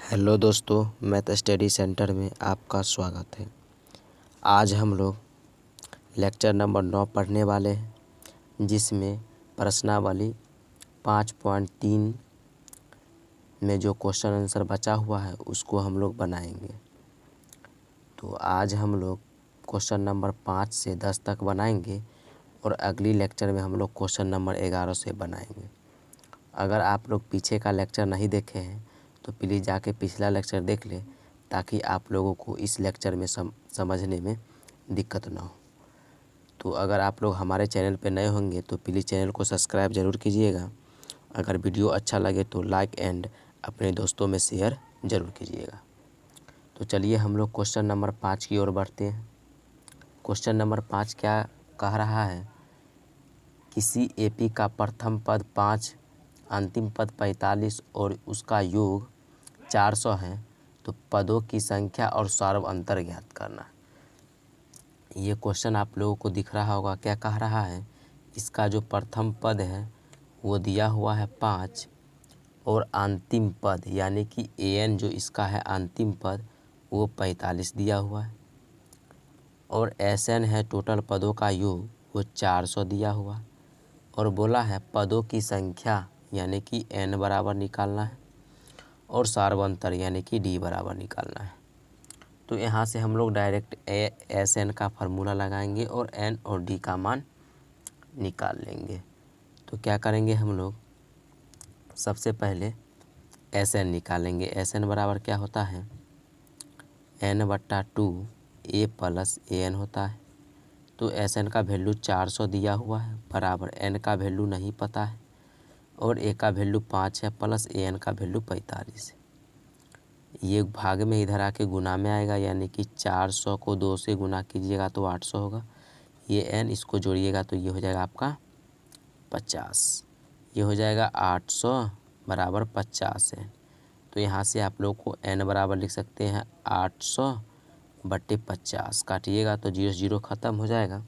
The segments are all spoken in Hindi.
हेलो दोस्तों, मैथ स्टडी सेंटर में आपका स्वागत है। आज हम लोग लेक्चर नंबर 9 पढ़ने वाले हैं, जिसमें प्रश्नावली 5.3 में जो क्वेश्चन आंसर बचा हुआ है उसको हम लोग बनाएंगे। तो आज हम लोग क्वेश्चन नंबर 5 से 10 तक बनाएंगे और अगली लेक्चर में हम लोग क्वेश्चन नंबर 11 से बनाएंगे। अगर आप लोग पीछे का लेक्चर नहीं देखे हैं तो प्लीज़ जाके पिछला लेक्चर देख लें, ताकि आप लोगों को इस लेक्चर में समझने में दिक्कत ना हो। तो अगर आप लोग हमारे चैनल पर नए होंगे तो प्लीज़ चैनल को सब्सक्राइब ज़रूर कीजिएगा। अगर वीडियो अच्छा लगे तो लाइक एंड अपने दोस्तों में शेयर ज़रूर कीजिएगा। तो चलिए हम लोग क्वेश्चन नंबर 5 की ओर बढ़ते हैं। क्वेश्चन नंबर 5 क्या कह रहा है? किसी एपी का प्रथम पद 5, अंतिम पद 45 और उसका योग 400 है, तो पदों की संख्या और सार्व अंतर ज्ञात करना। ये क्वेश्चन आप लोगों को दिख रहा होगा। क्या कह रहा है? इसका जो प्रथम पद है वो दिया हुआ है 5 और अंतिम पद यानी कि an जो इसका है अंतिम पद वो 45 दिया हुआ है, और sn है टोटल पदों का योग वो 400 दिया हुआ है, और बोला है पदों की संख्या यानी कि n बराबर निकालना है और सार्वंतर यानी कि d बराबर निकालना है। तो यहाँ से हम लोग डायरेक्ट sn का फार्मूला लगाएंगे और n और d का मान निकाल लेंगे। तो क्या करेंगे हम लोग? सबसे पहले sn निकालेंगे। sn बराबर क्या होता है? n/2 a + an होता है। तो sn का वैल्यू 400 दिया हुआ है बराबर n का वैल्यू नहीं पता है और a का वैल्यू 5 है प्लस an का वैल्यू 45 है। ये भाग में इधर आके गुना में आएगा, यानी कि 400 को 2 से गुना कीजिएगा तो 800 होगा। ये n इसको जोड़िएगा तो ये हो जाएगा आपका 50। ये हो जाएगा 800 बराबर 50 है। तो यहाँ से आप लोग को n बराबर लिख सकते हैं 800/50। काटिएगा तो 0 0 ख़त्म हो जाएगा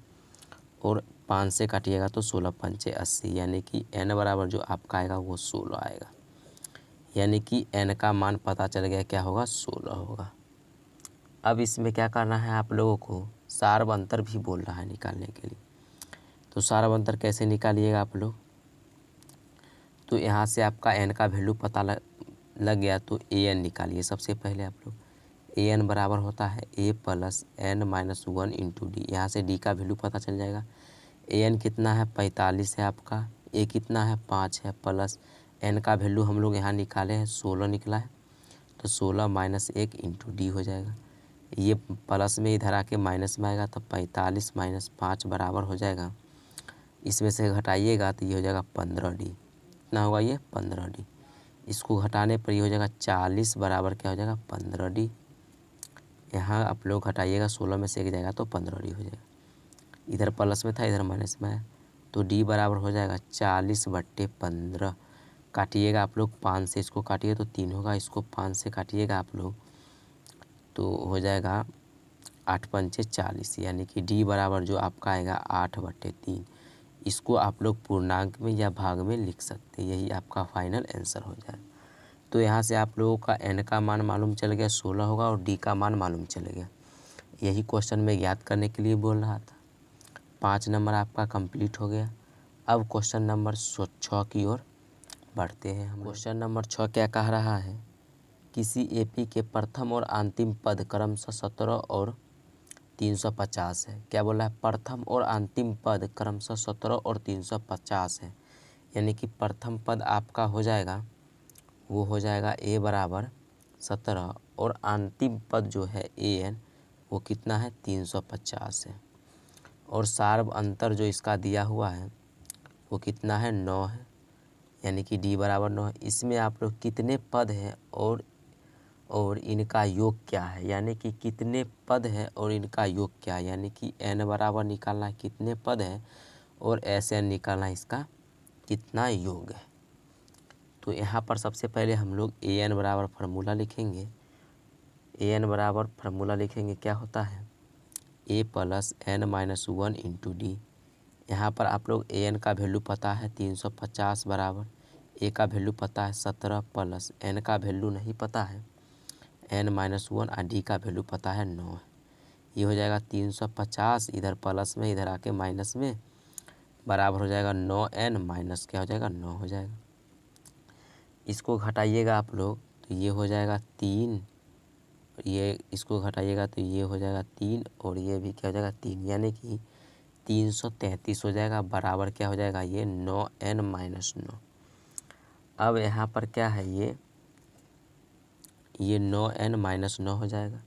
और 5 से काटिएगा तो 16 पंचे 80, यानी कि n बराबर जो आपका आएगा वो 16 आएगा। यानी कि n का मान पता चल गया, क्या होगा? 16 होगा। अब इसमें क्या करना है आप लोगों को? सार्व अंतर भी बोल रहा है निकालने के लिए। तो सार्व अंतर कैसे निकालिएगा आप लोग? तो यहाँ से आपका n का वैल्यू पता लग गया तो an निकालिए। सबसे पहले आप लोग an बराबर होता है a + n - 1 × d। यहाँ से d का वैल्यू पता चल जाएगा। an कितना है? 45 है आपका। a कितना है? 5 है प्लस n का वैल्यू हम लोग यहाँ निकाले हैं 16 निकला है, तो 16 - 1 × d हो जाएगा। ये प्लस में इधर आके माइनस में आएगा तो 45 - 5 बराबर हो जाएगा। इसमें से घटाइएगा तो ये हो जाएगा 15d। कितना होगा ये? 15d। इसको घटाने पर ये हो जाएगा 40 बराबर क्या हो जाएगा? 15d। यहाँ आप लोग घटाइएगा 16 में से एक जाएगा तो 15d हो जाएगा। इधर प्लस में था इधर माइनस में आया तो d बराबर हो जाएगा 40/15। काटिएगा आप लोग 5 से, इसको काटिए तो 3 होगा, इसको 5 से काटिएगा आप लोग तो हो जाएगा 8 पंचे 40, यानी कि d बराबर जो आपका आएगा 8/3। इसको आप लोग पूर्णांक में या भाग में लिख सकते हैं, यही आपका फाइनल आंसर हो जाएगा। तो यहाँ से आप लोगों का n का मान मालूम चल गया 16 होगा और d का मान मालूम चल गया। यही क्वेश्चन में ज्ञात करने के लिए बोल रहा था। 5 नंबर आपका कंप्लीट हो गया। अब क्वेश्चन नंबर 6 की ओर बढ़ते हैं हम। क्वेश्चन नंबर 6 क्या कह रहा है? किसी एपी के प्रथम और अंतिम पद क्रमशः 17 और 350 है। क्या बोला है? प्रथम और अंतिम पद क्रमशः 17 और 350 है। यानी कि प्रथम पद आपका हो जाएगा वो हो जाएगा a बराबर 17 और अंतिम पद जो है an वो कितना है? 350 है। और सार्व अंतर जो इसका दिया हुआ है वो कितना है? 9 है, यानी कि d बराबर 9 है। इसमें आप लोग कितने पद हैं और इनका योग क्या है, यानी कि कितने पद है और इनका योग क्या है, यानी कि n बराबर निकालना है कितने पद है और sn निकालना है इसका कितना योग है। तो यहाँ पर सबसे पहले हम लोग an बराबर फार्मूला लिखेंगे। an बराबर फार्मूला लिखेंगे, क्या होता है? a + n - 1 × d। यहाँ पर आप लोग an का वैल्यू पता है 350 बराबर a का वैल्यू पता है 17 प्लस n का वैल्यू नहीं पता है n-1 और डी का वैल्यू पता है 9 है। ये हो जाएगा 350, इधर प्लस में इधर आके माइनस में बराबर हो जाएगा 9n माइनस क्या हो जाएगा 9 हो जाएगा। इसको घटाइएगा आप लोग तो ये हो जाएगा 3, ये इसको घटाइएगा तो ये हो जाएगा 3 और ये भी क्या हो जाएगा 3, यानी कि 333 हो जाएगा बराबर क्या हो जाएगा ये 9n माइनस 9। अब यहाँ पर क्या है ये 9n माइनस 9 हो जाएगा।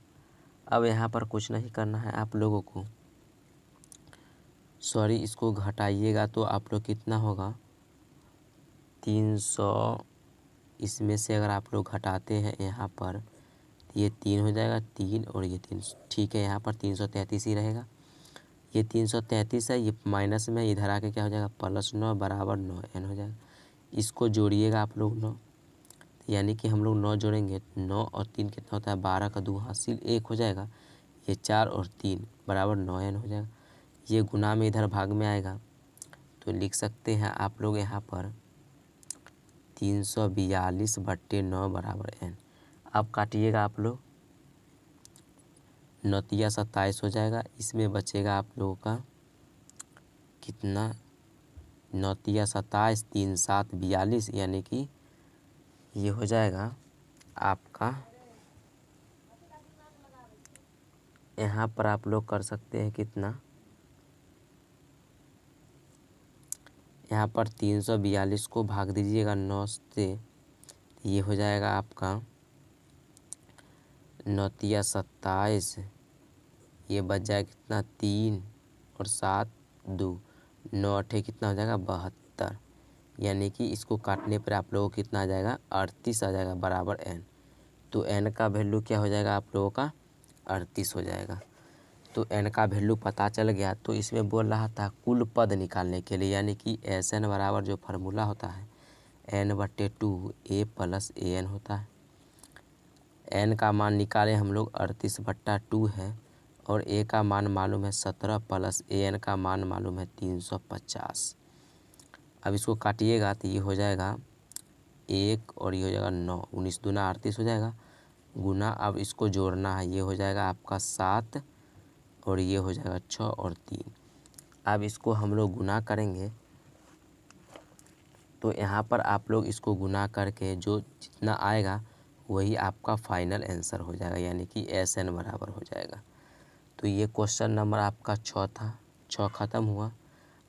अब यहाँ पर कुछ नहीं करना है आप लोगों को, सॉरी इसको घटाइएगा तो आप लोग कितना होगा 300, इसमें से अगर आप लोग घटाते हैं यहाँ पर ये 3 हो जाएगा 3 और ये 3, ठीक है यहाँ पर 333 ही रहेगा। ये 333 है, ये माइनस में इधर आके क्या हो जाएगा +9 बराबर 9n हो जाएगा। इसको जोड़िएगा आप लोग 9, यानी कि हम लोग 9 जोड़ेंगे 9 और 3 कितना होता है 12 का 2 हासिल 1 हो जाएगा। ये 4 और 3 बराबर 9n हो जाएगा। ये गुना में इधर भाग में आएगा तो लिख सकते हैं आप लोग यहाँ पर 342/9 बराबर n। अब काटिएगा आप लोग, 9 तिया 27 हो जाएगा। इसमें बचेगा आप लोगों का कितना 9 तिया 27, 3 7 42, यानी कि ये हो जाएगा आपका, यहाँ पर आप लोग कर सकते हैं कितना, यहाँ पर 342 को भाग दीजिएगा 9 से, ये हो जाएगा आपका 9 तिया 27, ये बच जाएगा कितना 3 और 7 2, 9 अठे कितना हो जाएगा 72, यानी कि इसको काटने पर आप लोगों को कितना आ जाएगा 38 आ जाएगा बराबर n। तो n का वैल्यू क्या हो जाएगा आप लोगों का 38 हो जाएगा। तो n का वैल्यू पता चल गया। तो इसमें बोल रहा था कुल पद निकालने के लिए, यानी कि Sn बराबर जो फार्मूला होता है n/2 a + an होता है। n का मान निकाले हम लोग 38/2 है और a का मान मालूम है 17 + an का मान मालूम है 350। अब इसको काटिएगा तो ये हो जाएगा 1 और ये हो जाएगा 9, 19 दूना 38 हो जाएगा गुना। अब इसको जोड़ना है, ये हो जाएगा आपका 7 और ये हो जाएगा 6 और 3। अब इसको हम लोग गुना करेंगे तो यहाँ पर आप लोग इसको गुना करके जो जितना आएगा वही आपका फाइनल आंसर हो जाएगा, यानी कि Sn बराबर हो जाएगा। तो ये क्वेश्चन नंबर आपका 6 था, 6 ख़त्म हुआ।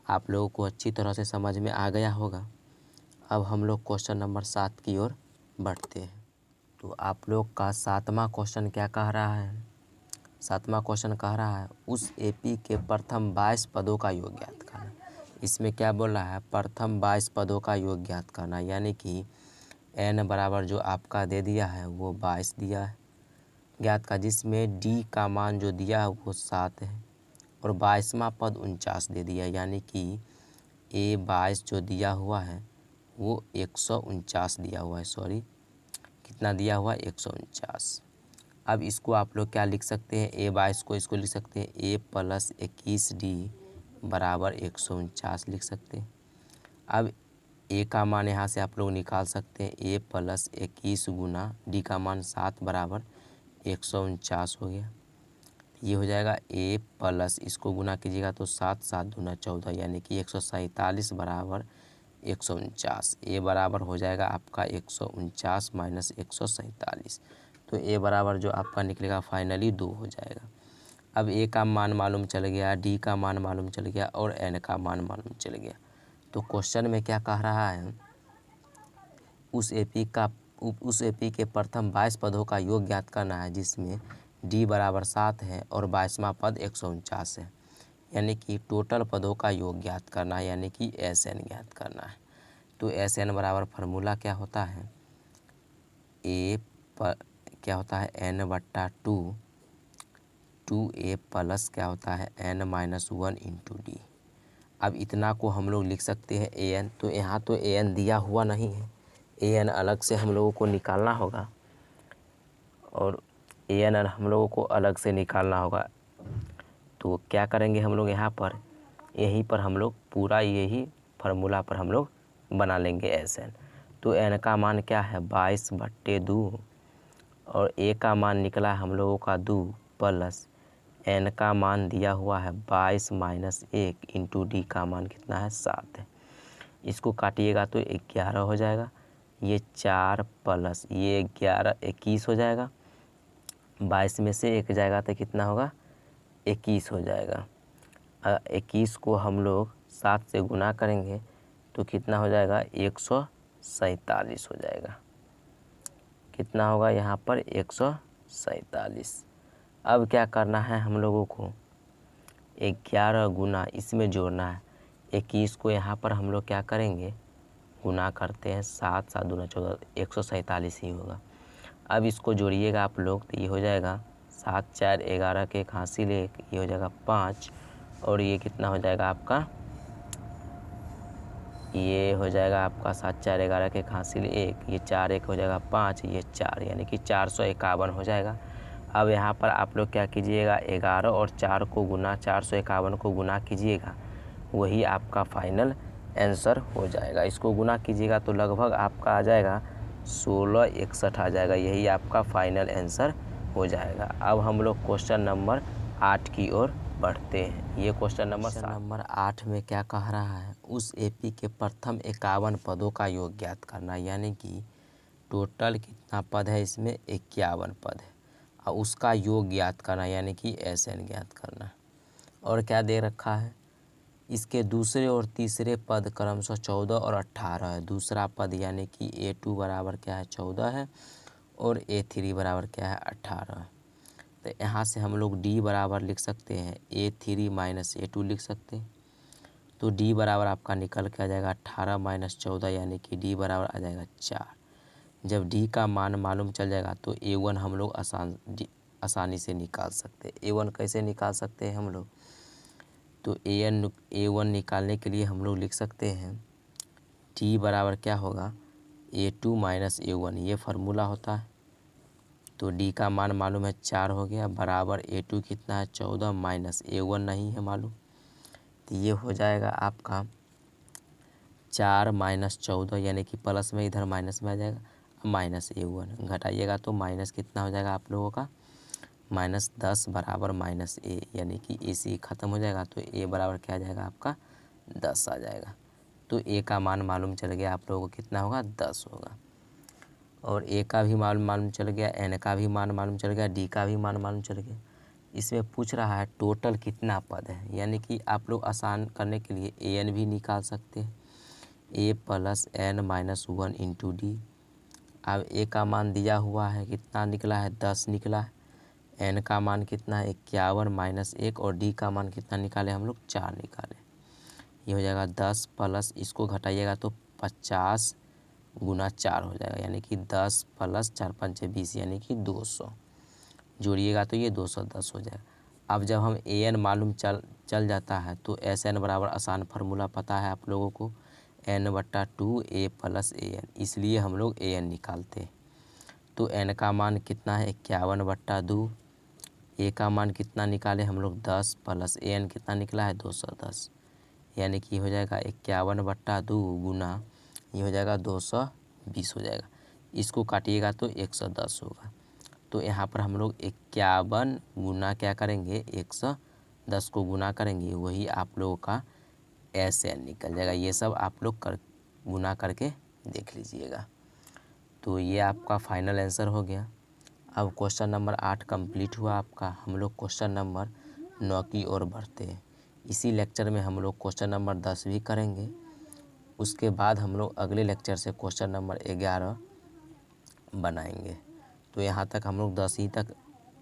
आप लोगों को अच्छी तरह से समझ में आ गया होगा। अब हम लोग क्वेश्चन नंबर 7 की ओर बढ़ते हैं। तो आप लोग का 7वां क्वेश्चन क्या कह रहा है, 7वां क्वेश्चन कह रहा है उस एपी के प्रथम 22 पदों का योग ज्ञात करना। इसमें क्या बोल रहा है प्रथम 22 पदों का योग ज्ञात करना, यानी कि n बराबर जो आपका दे दिया है वो 22 दिया है ज्ञात का, जिसमें d का मान जो दिया है वो 7 है और 22वां पद 49 दे दिया, यानी कि a22 जो दिया हुआ है वो 149 दिया हुआ है, सॉरी कितना दिया हुआ है 149। अब इसको आप लोग क्या लिख सकते हैं a22 को इसको लिख सकते हैं a + 21d बराबर 149 लिख सकते हैं। अब a का मान यहाँ से आप लोग निकाल सकते हैं a + 21 गुना d का मान 7 बराबर 149 हो गया। ये हो जाएगा a प्लस इसको गुना कीजिएगा तो 7 7 दूना 14, यानी कि 147 बराबर 149। a बराबर हो जाएगा आपका 149 माइनस 147, तो a बराबर जो आपका निकलेगा फाइनली 2 हो जाएगा। अब a का मान मालूम चल गया, d का मान मालूम चल गया और n का मान मालूम चल गया। तो क्वेश्चन में क्या कह रहा है उस एपी के प्रथम 22 पदों का योग ज्ञात करना है, जिसमें d बराबर 7 है और 22वां पद 149 है, यानी कि टोटल पदों का योग ज्ञात करना है, यानी कि Sn ज्ञात करना है। तो Sn बराबर फार्मूला क्या होता है क्या होता है n/2 2a प्लस क्या होता है n-1 इंटू डी। अब इतना को हम लोग लिख सकते हैं an, तो यहाँ तो an दिया हुआ नहीं है, an अलग से हम लोगों को निकालना होगा और an हम लोगों को अलग से निकालना होगा। तो क्या करेंगे हम लोग यहाँ पर यहीं पर हम लोग पूरा यही फार्मूला पर हम लोग बना लेंगे Sn। तो n का मान क्या है 22/2 और ए का मान निकला हम लोगों का 2 प्लस एन का मान दिया हुआ है 22 माइनस 1 इंटू डी का मान कितना है 7 है। इसको काटिएगा तो 11 हो जाएगा, ये 4 प्लस ये 11 21 हो जाएगा, 22 में से 1 जाएगा तो कितना होगा 21 हो जाएगा। 21 को हम लोग 7 से गुना करेंगे तो कितना हो जाएगा 147 हो जाएगा। कितना होगा यहाँ पर 147। अब क्या करना है हम लोगों को 11 गुना इसमें जोड़ना है। 21 को यहाँ पर हम लोग क्या करेंगे गुना करते हैं, 7 7 दूना 14, 147 ही होगा। अब इसको जोड़िएगा आप लोग तो ये हो जाएगा 7 4 11 के एक हासिल 1, ये हो जाएगा 5 और ये कितना हो जाएगा आपका, ये हो जाएगा आपका 7 4 11 के एक हासिल 1, ये 4 1 हो जाएगा 5, ये 4 यानी कि 451 हो जाएगा। अब यहाँ पर आप लोग क्या कीजिएगा 11 और 4 को गुना 451 को गुना कीजिएगा, वही आपका फाइनल आंसर हो जाएगा। इसको गुना कीजिएगा तो लगभग आपका आ जाएगा 1661 आ जाएगा, यही आपका फाइनल आंसर हो जाएगा। अब हम लोग क्वेश्चन नंबर 8 की ओर बढ़ते हैं। ये क्वेश्चन नंबर 8 में क्या कह रहा है, उस एपी के प्रथम 51 पदों का योग ज्ञात करना, यानी कि टोटल कितना पद है इसमें 51 पद है और उसका योग ज्ञात करना यानी कि एसएन ज्ञात करना। और क्या दे रखा है, इसके दूसरे और तीसरे पद क्रमशः 14 और 18 है। दूसरा पद यानी कि A2 बराबर क्या है 14 है और A3 बराबर क्या है 18 है। तो यहाँ से हम लोग D बराबर लिख सकते हैं A3 माइनस A2 लिख सकते हैं। तो D बराबर आपका निकल के आ जाएगा 18 माइनस 14 यानी कि D बराबर आ जाएगा 4। जब D का मान मालूम चल जाएगा तो A1 हम लोग आसानी से निकाल सकते हैं। A1 कैसे निकाल सकते हैं हम लोग, तो A1 निकालने के लिए हम लोग लिख सकते हैं D बराबर क्या होगा A2 माइनस A1, ये फार्मूला होता है। तो D का मान मालूम है 4 हो गया, बराबर A2 कितना है 14 माइनस A1 नहीं है मालूम, तो ये हो जाएगा आपका 4 माइनस 14 यानी कि प्लस में इधर माइनस में आ जाएगा, माइनस A1 घटाइएगा तो माइनस कितना हो जाएगा आप लोगों का माइनस 10 बराबर माइनस A, यानी कि ए सी ख़त्म हो जाएगा तो A बराबर क्या आ जाएगा आपका 10 आ जाएगा। तो A का मान मालूम चल गया आप लोगों को कितना होगा 10 होगा। और A का भी मान मालूम चल गया, N का भी मान मालूम चल गया, D का भी मान मालूम चल गया। इसमें पूछ रहा है टोटल कितना पद है, यानी कि आप लोग आसान करने के लिए AN भी निकाल सकते हैं, A plus N minus 1 into D. अब A का मान दिया हुआ है कितना निकला है 10 निकला है, N का मान कितना है 51 माइनस 1 और D का मान कितना निकाले हम लोग 4 निकाले। ये हो जाएगा 10 प्लस इसको घटाइएगा तो 50 गुना 4 हो जाएगा, यानी कि 10 प्लस 4 5 20 यानी कि 200। जोड़िएगा तो ये 210 हो जाएगा। अब जब हम AN मालूम चल जाता है तो SN बराबर आसान फार्मूला पता है आप लोगों को N/2 A प्लस AN, इसलिए हम लोग AN निकालते हैं। तो N का मान कितना है 51/2, A का मान कितना निकाले हम लोग 10 प्लस AN कितना निकला है 210, यानी कि हो जाएगा 51/2 गुना ये हो जाएगा 220 हो जाएगा। इसको काटिएगा तो 110 होगा। तो यहाँ पर हम लोग 51 गुना क्या करेंगे 110 को गुना करेंगे, वही आप लोगों का SN निकल जाएगा। ये सब आप लोग गुना करके देख लीजिएगा। तो ये आपका फाइनल आंसर हो गया। अब क्वेश्चन नंबर 8 कंप्लीट हुआ आपका। हम लोग क्वेश्चन नंबर 9 की ओर बढ़ते हैं। इसी लेक्चर में हम लोग क्वेश्चन नंबर 10 भी करेंगे। उसके बाद हम लोग अगले लेक्चर से क्वेश्चन नंबर 11 बनाएंगे। तो यहाँ तक हम लोग 10 ही तक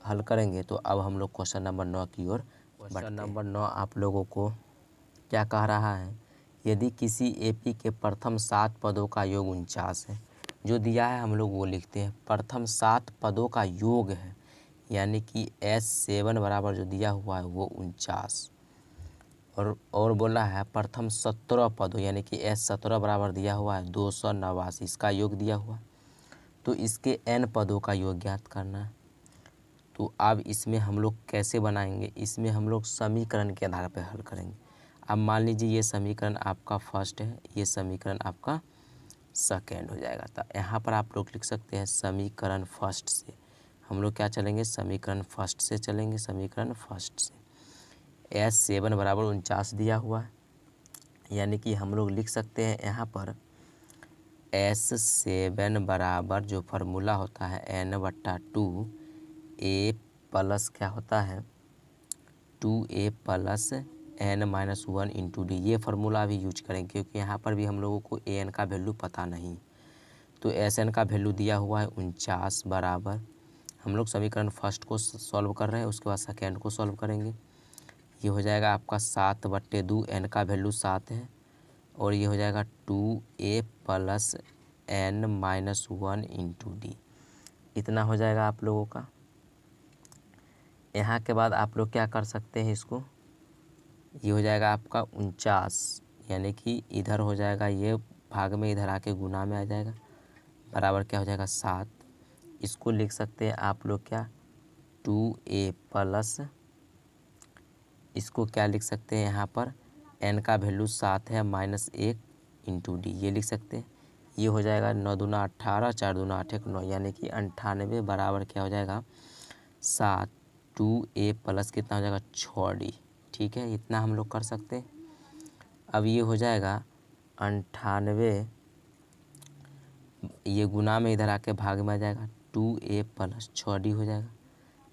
हल करेंगे। तो अब हम लोग क्वेश्चन नंबर 9 की ओर बढ़ते हैं। क्वेश्चन नंबर 9 आप लोगों को क्या कह रहा है, यदि किसी एपी के प्रथम 7 पदों का योग 49 है, जो दिया है हम लोग वो लिखते हैं, प्रथम 7 पदों का योग है, यानी कि S7 बराबर जो दिया हुआ है वो 49, और बोला है प्रथम 17 पदों यानी कि S17 बराबर दिया हुआ है 289, इसका योग दिया हुआ, तो इसके n पदों का योग ज्ञात करना है। तो अब इसमें हम लोग कैसे बनाएंगे, इसमें हम लोग समीकरण के आधार पर हल करेंगे। अब मान लीजिए ये समीकरण आपका फर्स्ट है, ये समीकरण आपका सेकेंड हो जाएगा। तो यहाँ पर आप लोग लिख सकते हैं समीकरण फर्स्ट से हम लोग क्या चलेंगे, समीकरण फर्स्ट से चलेंगे, समीकरण फर्स्ट से। S7 बराबर 49 दिया हुआ है, यानी कि हम लोग लिख सकते हैं यहाँ पर S7 बराबर जो फार्मूला होता है n/2 a प्लस क्या होता है 2a plus n-1 into D. ये फार्मूला भी यूज करेंगे क्योंकि यहाँ पर भी हम लोगों को an का वैल्यू पता नहीं। तो Sn का वैल्यू दिया हुआ है 49 बराबर, हम लोग समीकरण फर्स्ट को सॉल्व कर रहे हैं, उसके बाद सेकेंड को सॉल्व करेंगे। ये हो जाएगा आपका 7/2, n का वैल्यू 7 है, और ये हो जाएगा 2a plus n-1 into D. इतना हो जाएगा आप लोगों का। यहाँ के बाद आप लोग क्या कर सकते हैं, इसको ये हो जाएगा आपका 49, यानी कि इधर हो जाएगा ये भाग में, इधर आके गुना में आ जाएगा, बराबर क्या हो जाएगा 7। इसको लिख सकते हैं आप लोग क्या 2a प्लस, इसको क्या लिख सकते हैं यहाँ पर n का वैल्यू 7 है -1 इंटू डी, ये लिख सकते हैं। ये हो जाएगा 9 दूना 18, 4 दूना 8 9, यानी कि 98 बराबर क्या हो जाएगा 7। 2a प्लस कितना हो जाएगा 6d। ठीक है, इतना हम लोग कर सकते हैं। अब ये हो जाएगा 98, ये गुना में इधर आके भाग में आ जाएगा, 2a प्लस 6d हो जाएगा।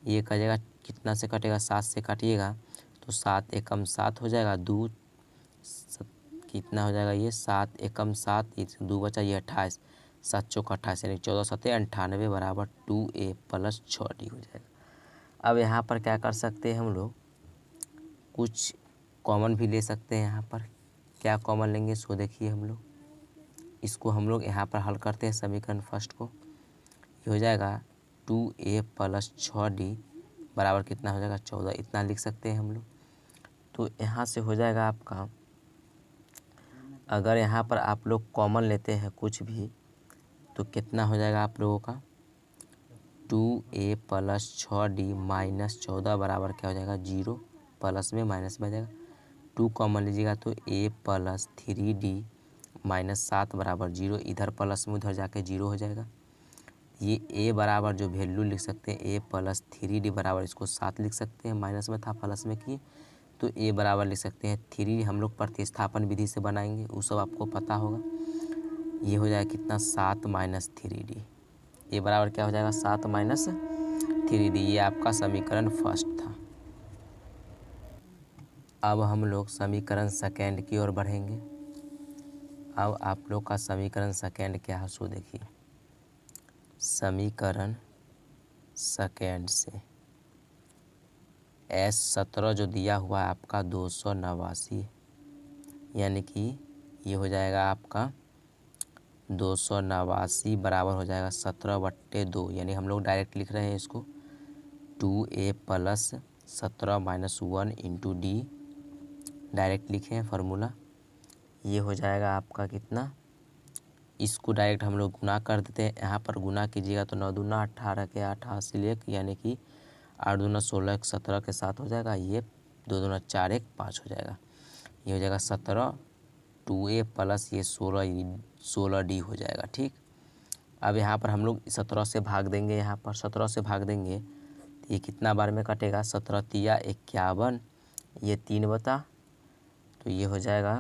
ये कटेगा, कितना से कटेगा 7 से काटिएगा तो 7 एकम 7 हो जाएगा, 2 कितना हो जाएगा ये 7 एकम 7, 2 बचा, ये 28, 7 चौक 28, यानी 14 सत्ते 98 बराबर 2a प्लस 6d हो जाएगा। अब यहाँ पर क्या कर सकते हैं हम लोग, कुछ कॉमन भी ले सकते हैं। यहाँ पर क्या कॉमन लेंगे, सो देखिए हम लोग इसको हम लोग यहाँ पर हल करते हैं समीकरण फर्स्ट को। ये हो जाएगा 2a प्लस 6d बराबर कितना हो जाएगा 14, इतना लिख सकते हैं हम लोग। तो यहाँ से हो जाएगा आपका, अगर यहाँ पर आप लोग कॉमन लेते हैं कुछ भी तो कितना हो जाएगा आप लोगों का 2a प्लस 6d माइनस 14 बराबर क्या हो जाएगा 0, प्लस में माइनस में आ जाएगा। 2 कॉमन लीजिएगा तो a प्लस 3d माइनस 7 बराबर 0, इधर प्लस में उधर जाके 0 हो जाएगा। ये a बराबर जो वैल्यू लिख सकते हैं a प्लस 3d बराबर, इसको 7 लिख सकते हैं, माइनस में था प्लस में किए तो a बराबर लिख सकते हैं 3, हम लोग प्रतिस्थापन विधि से बनाएंगे, वो सब आपको पता होगा। ये हो जाएगा कितना 7 माइनस 3d, ये बराबर क्या हो जाएगा 7 माइनस 3d। ये आपका समीकरण फर्स्ट था। अब हम लोग समीकरण सेकेंड की ओर बढ़ेंगे। अब आप लोग का समीकरण सेकेंड क्या है, सो देखिए समीकरण सेकेंड से S17 जो दिया हुआ है आपका 289, यानी कि ये हो जाएगा आपका 289 बराबर हो जाएगा 17/2, यानी हम लोग डायरेक्ट लिख रहे हैं इसको 2a plus 17 minus 1 into D, direct लिखे हैं फार्मूला। ये हो जाएगा आपका कितना, इसको डायरेक्ट हम लोग गुना कर देते हैं। यहाँ पर गुना कीजिएगा तो 9 दूना 18 के 88, यानी कि 8 दूना 16 17 के साथ हो जाएगा। ये 2 दूना 4 1 5 हो जाएगा। ये हो जाएगा 17, 2a प्लस ये 16d हो जाएगा। ठीक, अब यहाँ पर हम लोग 17 से भाग देंगे, यहाँ पर 17 से भाग देंगे तो ये कितना बार में कटेगा 17 तिया 51, ये 3 बता, तो ये हो जाएगा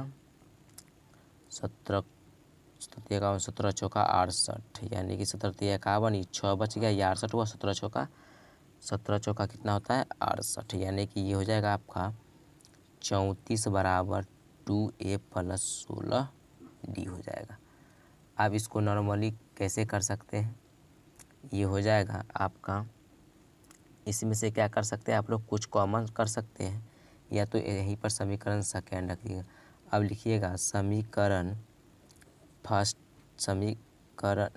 17 51, 17 चौका 68, यानी कि 17 तिया 51, ये 6 बच गया, ये 68 हुआ, 17 चौका कितना होता है 68, यानी कि ये हो जाएगा आपका 34 बराबर 2a प्लस 16d हो जाएगा। आप इसको नॉर्मली कैसे कर सकते हैं, ये हो जाएगा आपका, इसमें से क्या कर सकते हैं आप लोग, कुछ कॉमन कर सकते हैं, या तो यहीं पर समीकरण सेकेंड रखिएगा। अब लिखिएगा समीकरण फर्स्ट, समीकरण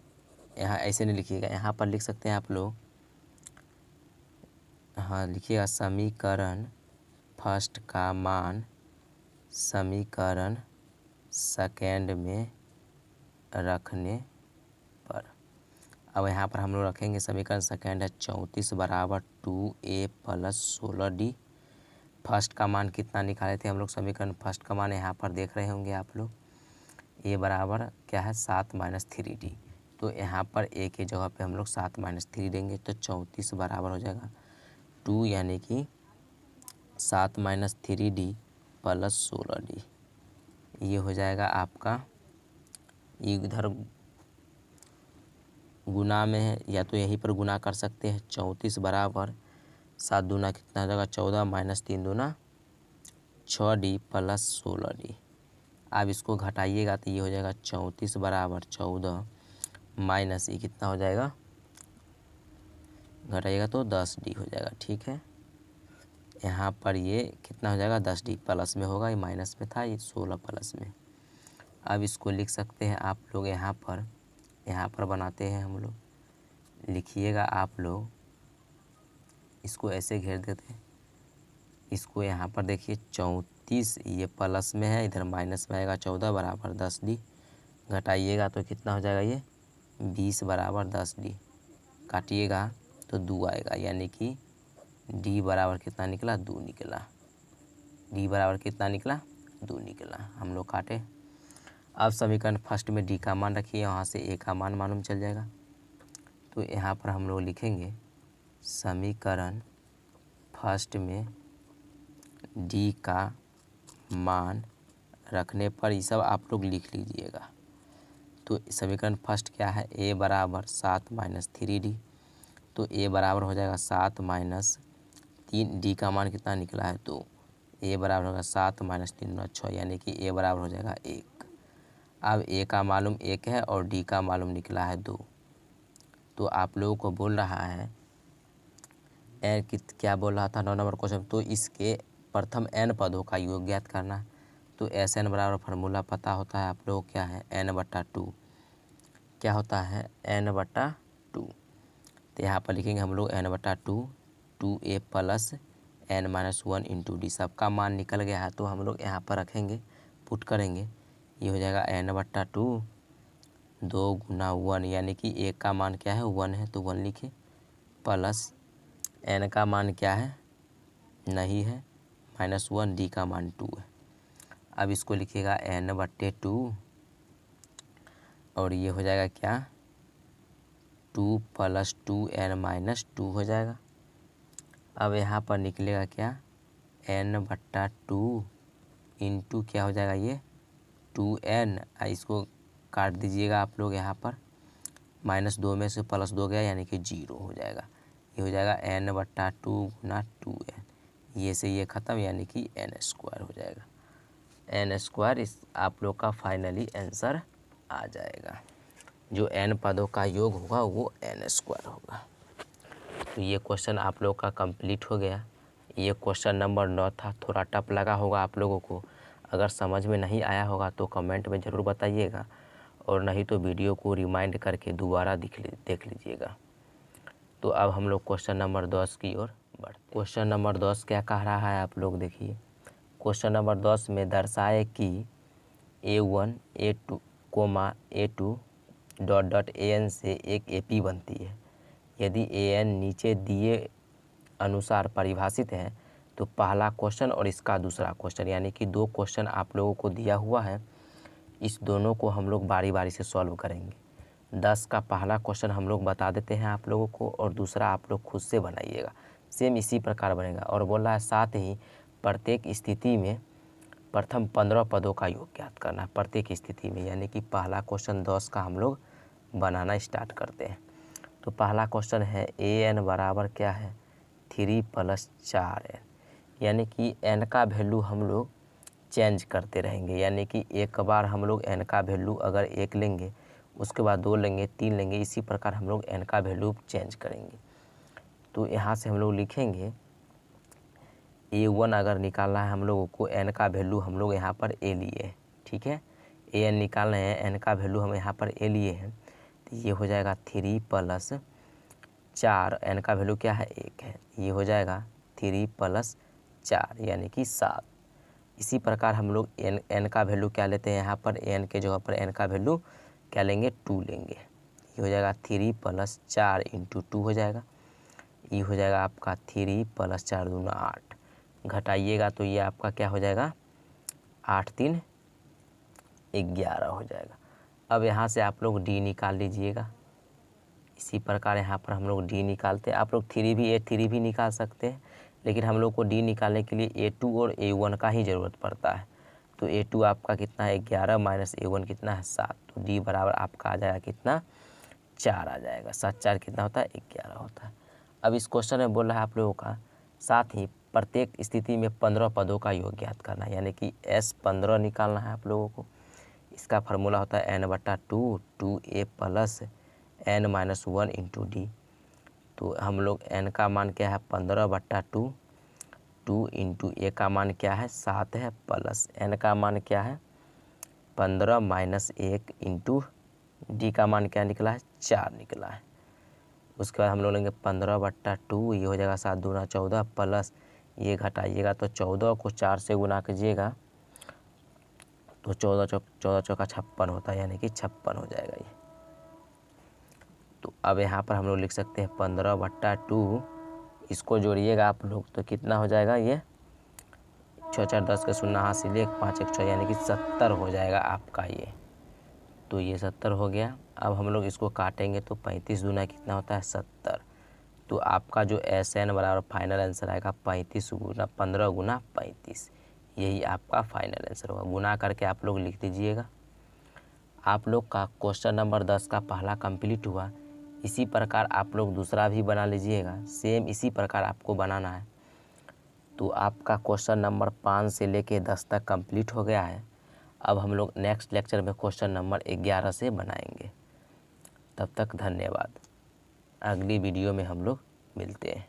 यहाँ ऐसे नहीं लिखिएगा, यहाँ पर लिख सकते हैं आप लोग, हाँ लिखिएगा समीकरण फर्स्ट का मान समीकरण सेकेंड में रखने पर। अब यहाँ पर हम लोग रखेंगे समीकरण सेकेंड है 34 बराबर 2a प्लस 16d। फर्स्ट का मान कितना निकाले थे हम लोग, समीकरण फर्स्ट का मान यहाँ पर देख रहे होंगे आप लोग, a बराबर क्या है 7 माइनस 3d। तो यहाँ पर ए के जगह पे हम लोग 7 - 3 देंगे तो 34 बराबर हो जाएगा 2 यानी कि 7 - 3D प्लस 16D। ये हो जाएगा आपका, इधर गुना में है या तो यहीं पर गुना कर सकते हैं। 34 बराबर 7 दूना कितना हो जाएगा 14 - 3 दूना 6D प्लस 16D। अब इसको घटाइएगा तो ये हो जाएगा 34 बराबर 14 माइनस ये कितना हो जाएगा, घटाइएगा तो 10D हो जाएगा। ठीक है, यहाँ पर ये कितना हो जाएगा 10D प्लस में होगा, ये माइनस में था, ये 16 प्लस में। अब इसको लिख सकते हैं आप लोग, यहाँ पर बनाते हैं हम लोग, लिखिएगा आप लोग, इसको ऐसे घेर देते हैं। इसको यहाँ पर देखिए 34 ये प्लस में है, इधर माइनस में आएगा 14 बराबर 10D। घटाइएगा तो कितना हो जाएगा, ये 20 बराबर 10D। काटिएगा तो 2 आएगा, यानी कि D बराबर कितना निकला, 2 निकला। D बराबर कितना निकला, 2 निकला। हम लोग काटे। अब समीकरण फर्स्ट में D का मान रखिए, वहाँ से A का मान मालूम चल जाएगा। तो यहाँ पर हम लोग लिखेंगे समीकरण फर्स्ट में D का मान रखने पर, ये सब आप लोग लिख लीजिएगा। तो समीकरण फर्स्ट क्या है, A बराबर 7 - 3D। तो A बराबर हो जाएगा 7 - 3, D का मान कितना निकला है 2। A बराबर होगा 7 - 3 × 6, यानी कि A बराबर हो जाएगा 1। अब A का मालूम 1 है और D का मालूम निकला है 2। तो आप लोगों को बोल रहा है क्या बोल रहा था 9 नंबर क्वेश्चन, तो इसके प्रथम n पदों का योग ज्ञात करना है। तो SN बराबर फार्मूला पता होता है आप लोगों को, क्या है n/2। क्या होता है n/2। तो यहाँ पर लिखेंगे हम लोग n/2 2A plus n - 1 × D। सबका मान निकल गया है तो हम लोग यहाँ पर रखेंगे, पुट करेंगे। ये हो जाएगा n/2 2 गुना 1, यानी कि A का मान क्या है 1 है तो 1 लिखे, प्लस n का मान क्या है नहीं है -1, D का मान 2 है। अब इसको लिखिएगा n/2 और ये हो जाएगा क्या 2 + 2n - 2 हो जाएगा। अब यहाँ पर निकलेगा क्या n/2 इंटू क्या हो जाएगा ये 2n। इसको काट दीजिएगा आप लोग, यहाँ पर -2 में से +2 गया यानी कि 0 हो जाएगा। ये हो जाएगा n/2 गुना 2n, ये से ये ख़त्म, यानी कि n² हो जाएगा। n² इस आप लोग का फाइनली आंसर आ जाएगा। जो n पदों का योग होगा वो n² होगा। तो ये क्वेश्चन आप लोग का कंप्लीट हो गया। ये क्वेश्चन नंबर 9 था, थोड़ा टफ लगा होगा आप लोगों को। अगर समझ में नहीं आया होगा तो कमेंट में ज़रूर बताइएगा, और नहीं तो वीडियो को रिमाइंड करके दोबारा देख लीजिएगा। तो अब हम लोग क्वेश्चन नंबर 10 की ओर बढ़ते। क्वेश्चन नंबर 10 क्या कह रहा है आप लोग देखिए। क्वेश्चन नंबर 10 में दर्शाए कि A1 A2 A2 ... AN से एक AP बनती है। यदि AN नीचे दिए अनुसार परिभाषित है तो पहला क्वेश्चन और इसका दूसरा क्वेश्चन, यानी कि 2 क्वेश्चन आप लोगों को दिया हुआ है, इस दोनों को हम लोग बारी बारी से सॉल्व करेंगे। 10 का पहला क्वेश्चन हम लोग बता देते हैं आप लोगों को, और दूसरा आप लोग खुद से बनाइएगा, सेम इसी प्रकार बनेगा। और बोल रहा है साथ ही प्रत्येक स्थिति में प्रथम 15 पदों का योग ज्ञात करना है प्रत्येक स्थिति में, यानी कि पहला क्वेश्चन 10 का हम लोग बनाना स्टार्ट करते हैं। तो पहला क्वेश्चन है AN बराबर क्या है 3 + 4n, यानी कि n का वैल्यू हम लोग चेंज करते रहेंगे, यानी कि एक बार हम लोग n का वैल्यू अगर 1 लेंगे, उसके बाद 2 लेंगे, 3 लेंगे, इसी प्रकार हम लोग n का वैल्यू चेंज करेंगे। तो यहाँ से हम लोग लिखेंगे A1 अगर निकालना है हम लोगों को, n का वैल्यू हम लोग यहाँ पर A लिए हैं, ठीक है। AN निकालना है, n का वैल्यू हम यहाँ पर A लिए हैं, तो ये हो जाएगा 3 + 4, n का वैल्यू क्या है 1 है, ये हो जाएगा 3 + 4 यानी कि 7। इसी प्रकार हम लोग n का वैल्यू क्या लेते हैं, यहाँ पर n के जगह पर n का वैल्यू क्या लेंगे 2 लेंगे। ये हो जाएगा 3 + 4 × 2 हो जाएगा। ये हो जाएगा आपका 3 + 4 दूना 8। घटाइएगा तो ये आपका क्या हो जाएगा 8 × 3 = 11 हो जाएगा। अब यहाँ से आप लोग डी निकाल लीजिएगा। इसी प्रकार यहाँ पर हम लोग डी निकालते हैं। आप लोग A3 भी निकाल सकते हैं, लेकिन हम लोग को डी निकालने के लिए A2 और A1 का ही ज़रूरत पड़ता है। तो A2 आपका कितना है 11 माइनस A1 कितना है 7। तो डी बराबर आपका आ जाएगा कितना 4 आ जाएगा। 7 4 कितना होता है 11 होता है। अब इस क्वेश्चन में बोल रहा है आप लोगों का साथ ही प्रत्येक स्थिति में 15 पदों का योग ज्ञात करना है, यानी कि S15 निकालना है आप लोगों को। इसका फार्मूला होता है n/2 2a plus n-1 into D. तो हम लोग n का मान क्या है 15/2, 2 इंटू ए का मान क्या है 7 है, प्लस n का मान क्या है 15 माइनस 1 इंटू डी का मान क्या निकला है 4 निकला है। उसके बाद हम लोग लेंगे 15/2, ये हो जाएगा 7 दूना 14, प्लस ये घटाइएगा तो 14 को 4 से गुना कीजिएगा तो 14 चौका 56 होता है, यानी कि 56 हो जाएगा ये। तो अब यहाँ पर हम लोग लिख सकते हैं 15/2, इसको जोड़िएगा आप लोग तो कितना हो जाएगा ये 6 4 10 के शून्य हाथ से 1 5 1 6, यानी कि 70 हो जाएगा आपका ये। तो ये 70 हो गया। अब हम लोग इसको काटेंगे तो 35 दूना कितना होता है 70। तो आपका जो SN बराबर फाइनल आंसर आएगा 35 गुना 15 गुना 35, यही आपका फाइनल आंसर होगा। गुना करके आप लोग लिख दीजिएगा। आप लोग का क्वेश्चन नंबर 10 का पहला कंप्लीट हुआ। इसी प्रकार आप लोग दूसरा भी बना लीजिएगा, सेम इसी प्रकार आपको बनाना है। तो आपका क्वेश्चन नंबर 5 से लेके 10 तक कंप्लीट हो गया है। अब हम लोग नेक्स्ट लेक्चर में क्वेश्चन नंबर 11 से बनाएंगे। तब तक धन्यवाद। अगली वीडियो में हम लोग मिलते हैं।